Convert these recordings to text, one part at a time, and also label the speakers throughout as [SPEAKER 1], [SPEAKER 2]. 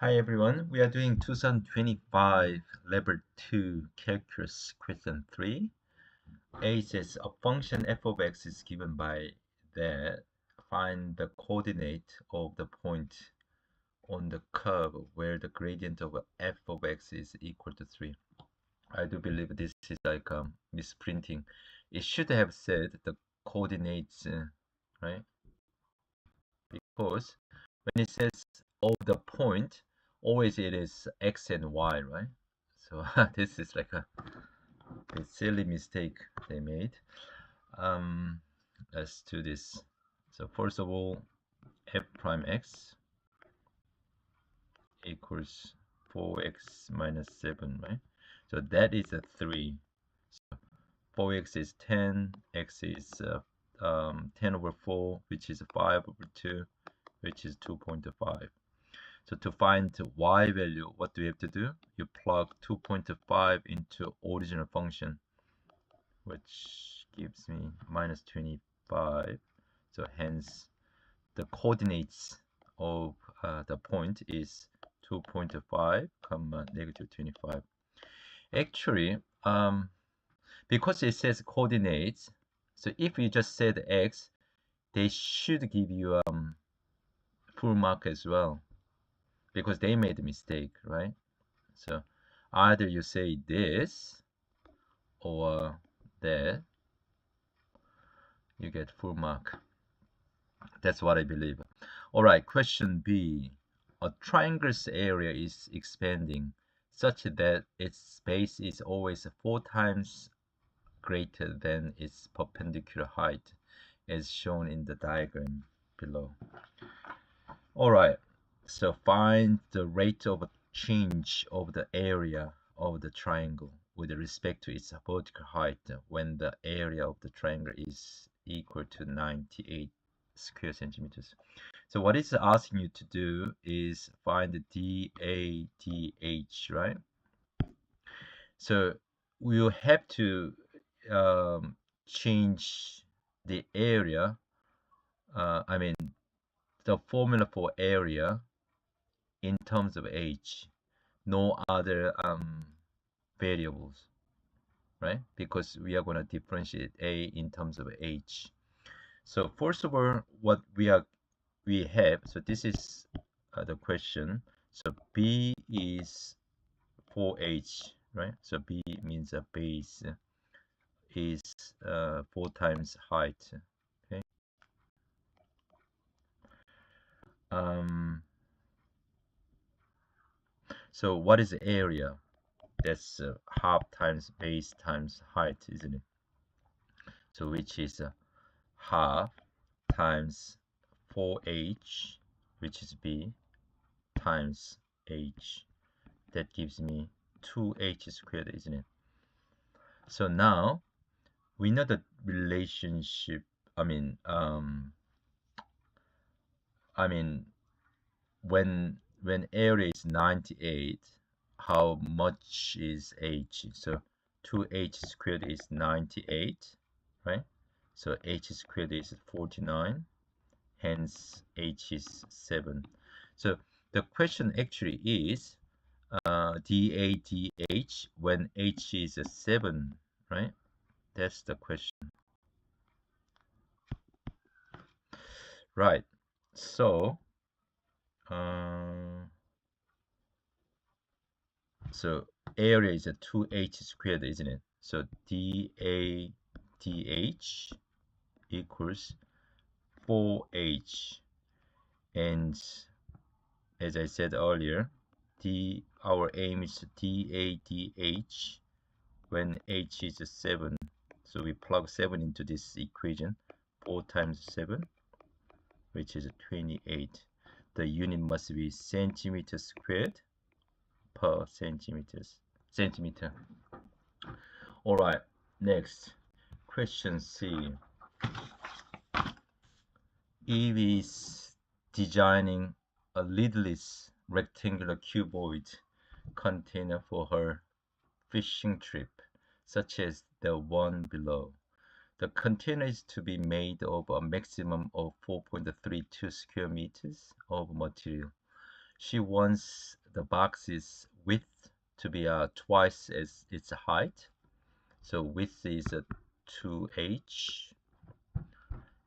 [SPEAKER 1] Hi everyone, we are doing 2025 Level 2 Calculus Question 3. A says a function f of x is given by that. Find the coordinate of the point on the curve where the gradient of f of x is equal to 3. I do believe this is like misprinting. It should have said the coordinates, right? Because when it says of the point, always it is x and y, right? So this is like a silly mistake they made. Let's do this. So first of all, f prime x equals 4x minus 7, right? So that is a 3. So 4x is 10, x is 10 over 4, which is 5 over 2, which is 2.5. So to find y value, what do we have to do? You plug 2.5 into original function, which gives me minus 25. So hence, the coordinates of the point is 2.5 comma negative 25. Actually, because it says coordinates, so if you just said x, they should give you full mark as well, because they made a mistake, right? So either you say this or that, you get full mark. That's what I believe. All right, question B. A triangle's area is expanding such that its base is always 4 times greater than its perpendicular height, as shown in the diagram below. All right, so find the rate of change of the area of the triangle with respect to its vertical height when the area of the triangle is equal to 98 square centimeters. So what it's asking you to do is find the DADH, right? So we'll have to change the area, the formula for area in terms of h, no other variables, right? Because we are going to differentiate a in terms of h. So first of all, what we have, so this is the question. So b is 4h, right? So b means a base is 4 times height. Okay. So what is the area? That's half times base times height, isn't it? So which is half times 4h, which is b, times h. That gives me 2h squared, isn't it? So now we know the relationship. When area is 98, how much is h? So 2h squared is 98, right? So h squared is 49, hence h is 7. So the question actually is DADH when h is 7, right? That's the question. Right. So so area is a 2h squared, isn't it? So DADH equals 4h. And as I said earlier, our aim is DADH when h is 7. So we plug 7 into this equation. 4 times 7, which is 28. The unit must be centimeter squared per centimeter. All right, next question C. Eve is designing a lidless rectangular cuboid container for her fishing trip, such as the one below. The container is to be made of a maximum of 4.32 square meters of material. she wants the box's width to be twice as its height. So width is 2h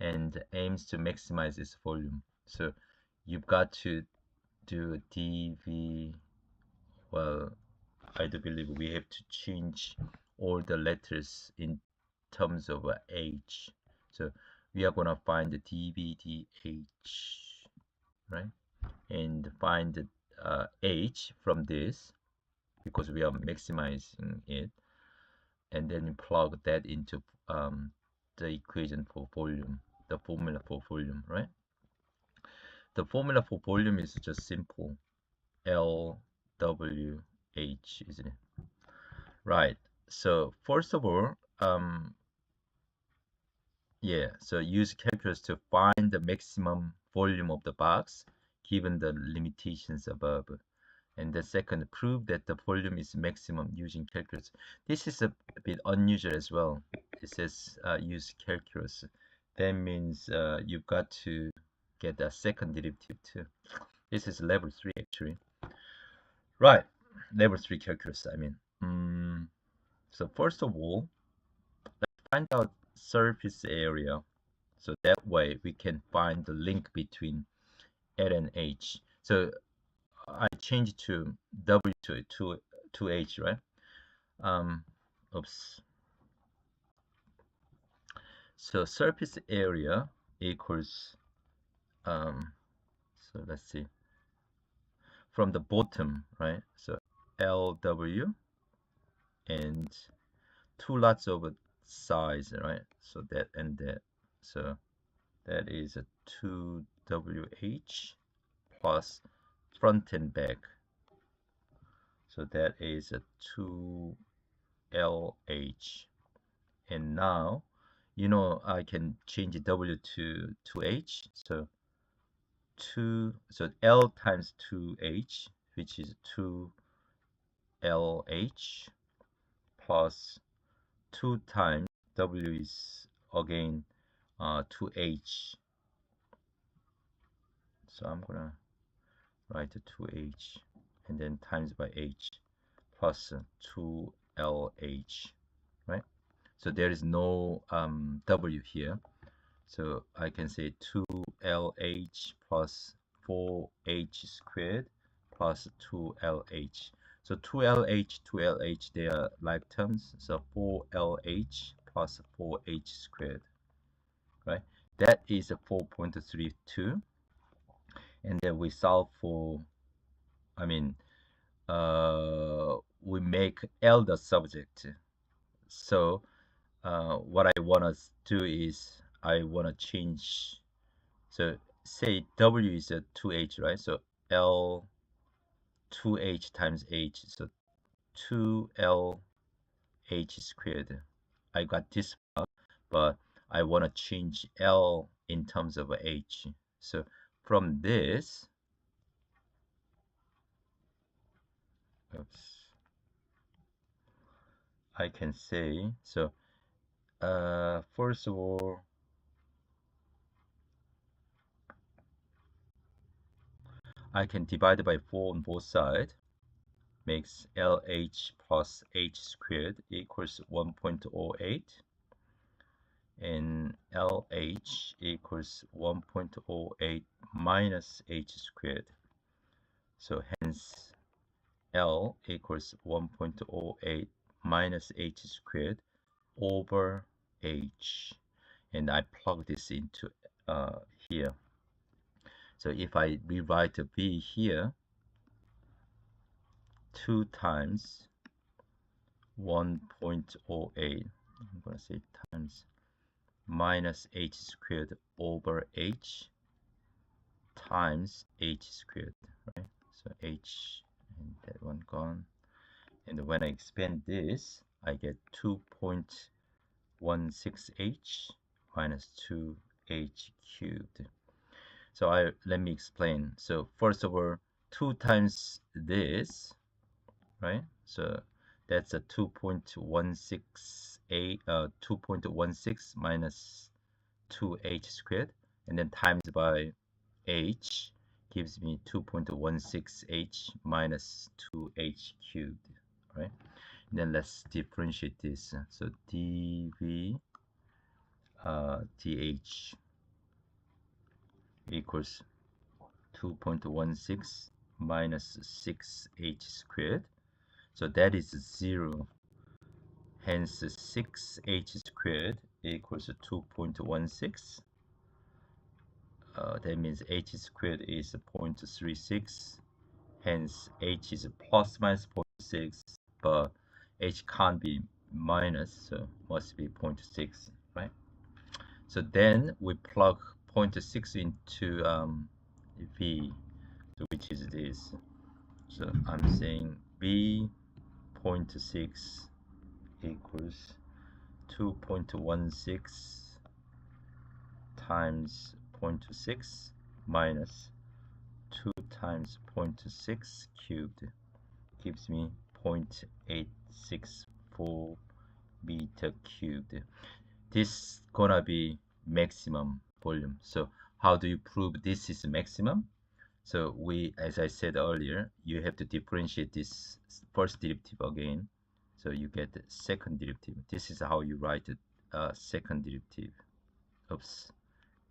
[SPEAKER 1] and aims to maximize its volume. So you've got to do dv. Well, I do believe we have to change all the letters in terms of h. So we are gonna find the dvdh, right? And find h from this because we are maximizing it, and then you plug that into the equation for volume, the formula for volume, right? The formula for volume is just simple, LWH, isn't it? Right. So first of all, yeah, so use calculus to find the maximum volume of the box given the limitations above. And the second, prove that the volume is maximum using calculus. This is a bit unusual as well. It says use calculus. That means you've got to get a second derivative too. This is level 3 actually. Right, level 3 calculus, I mean. So first of all, let's find out surface area. So that way we can find the link between L and H. So I changed to W to H, right? Oops. So surface area equals, so let's see, from the bottom, right? So LW and two lots of size, right? So that and that. So that is a 2WH plus front and back. So that is a 2LH. And now, you know, I can change W to H. So L times 2H, which is 2LH plus 2 times W is again 2H. So I'm gonna write 2H and then times by H plus 2LH, right? So there is no W here. So I can say 2LH plus 4H squared plus 2LH. So 2LH, they are like terms. So 4LH plus 4H squared, right? That is a 4.32. And then we solve for, I mean, we make L the subject. So what I want to do is I want to change. So say W is a 2H, right? So L 2H times H. So 2LH squared. I got this part, but I want to change L in terms of H. So from this, oops, I can say, so first of all, I can divide by 4 on both sides, makes LH plus H squared equals 1.08, and LH equals 1.08 minus H squared. So hence L equals 1.08 minus H squared over H. And I plug this into here. So if I rewrite a V here, 2 times 1.08, I'm going to say times minus H squared over H times H squared, right? So H and that one gone. And when I expand this, I get 2.16H minus 2H cubed. So let me explain. So first of all, 2 times this, right? So that's a 2.16 minus 2H squared, and then times by H, gives me 2.16h minus 2h cubed, right? Then let's differentiate this. So dv dh equals 2.16 minus 6h squared. So that is 0. Hence 6h squared equals 2.16. That means h squared is 0.36. Hence h is plus minus 0.6, but h can't be minus, so must be 0.6, right? So then we plug 0.6 into v, so which is this. So I'm saying v 0.6 equals 2.16 times 0.6 minus 2 times 0.6 cubed gives me 0.864 meter cubed. This gonna be maximum volume. So how do you prove this is maximum? So as I said earlier, you have to differentiate this first derivative again. So you get the second derivative. This is how you write it. Second derivative. Oops,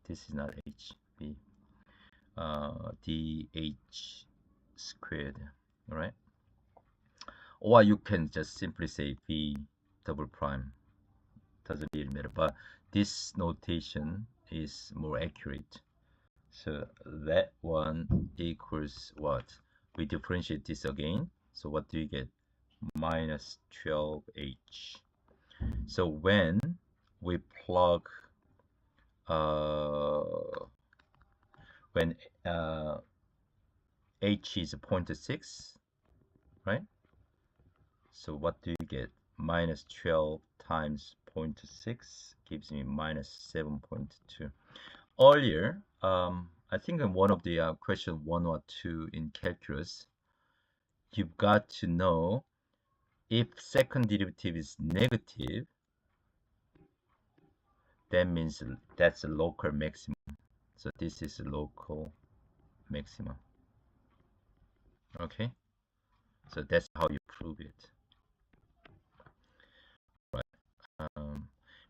[SPEAKER 1] this is not h. B. dh squared. All right. Or you can just simply say v double prime. Doesn't really matter. But this notation is more accurate. So that one equals what? We differentiate this again. So what do you get? Minus 12h. So when we plug when h is 0.6, right? So what do you get? Minus 12 times 0.6 gives me minus 7.2. Earlier, I think in one of the question 1 or 2 in calculus, you've got to know if second derivative is negative, that means that's a local maximum. So this is a local maximum. Okay, so that's how you prove it. Right.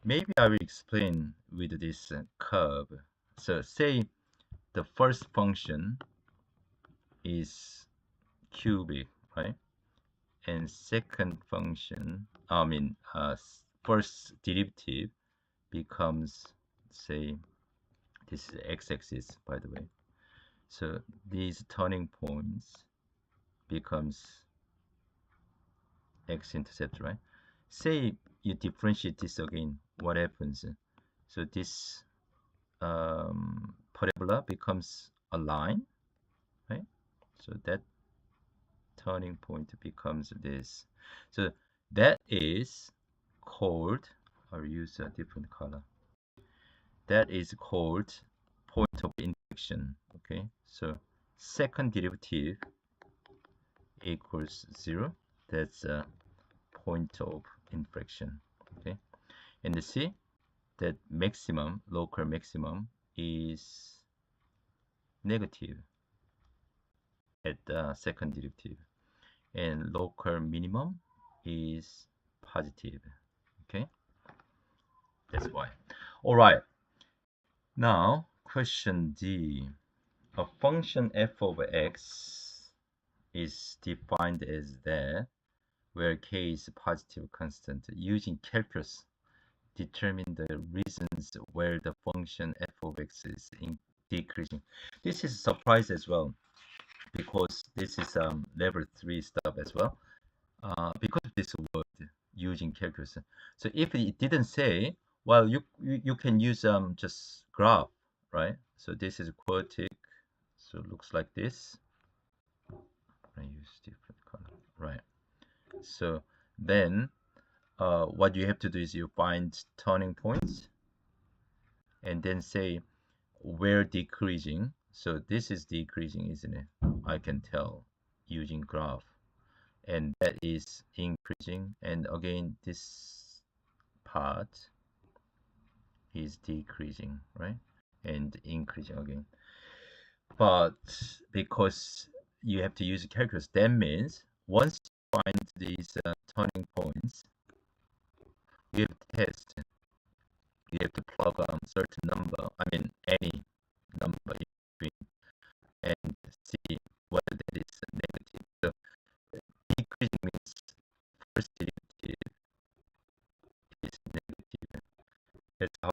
[SPEAKER 1] Maybe I will explain with this curve. So say the first function is cubic, right? And second function, first derivative becomes, say, this is x-axis, by the way. So these turning points becomes x-intercept, right? Say you differentiate this again, what happens? So this parabola becomes a line, right? So that turning point becomes this. So that is called, I'll use a different color. That is called point of inflection. Okay, so second derivative equals 0. That's a point of inflection. Okay, and see that maximum, local maximum, is negative at the second derivative, and local minimum is positive. Okay, that's why. All right, now question D. A function f of x is defined as that where k is a positive constant. Using calculus, determine the reasons where the function f of x is decreasing. This is a surprise as well, because this is level 3 stuff as well, because of this word using calculus. So if it didn't say, well, you can use just graph, right? So this is quotic, so it looks like this. I use different color, right? So then what you have to do is you find turning points and then say where decreasing. So this is decreasing, isn't it? I can tell using graph. And that is increasing. And again, this part is decreasing, right? And increasing again. But because you have to use calculus, that means once you find these turning points, you have to test. You have to plug certain number, I mean any number in between, and see whether that is negative. So decreasing means first derivative is negative. That's how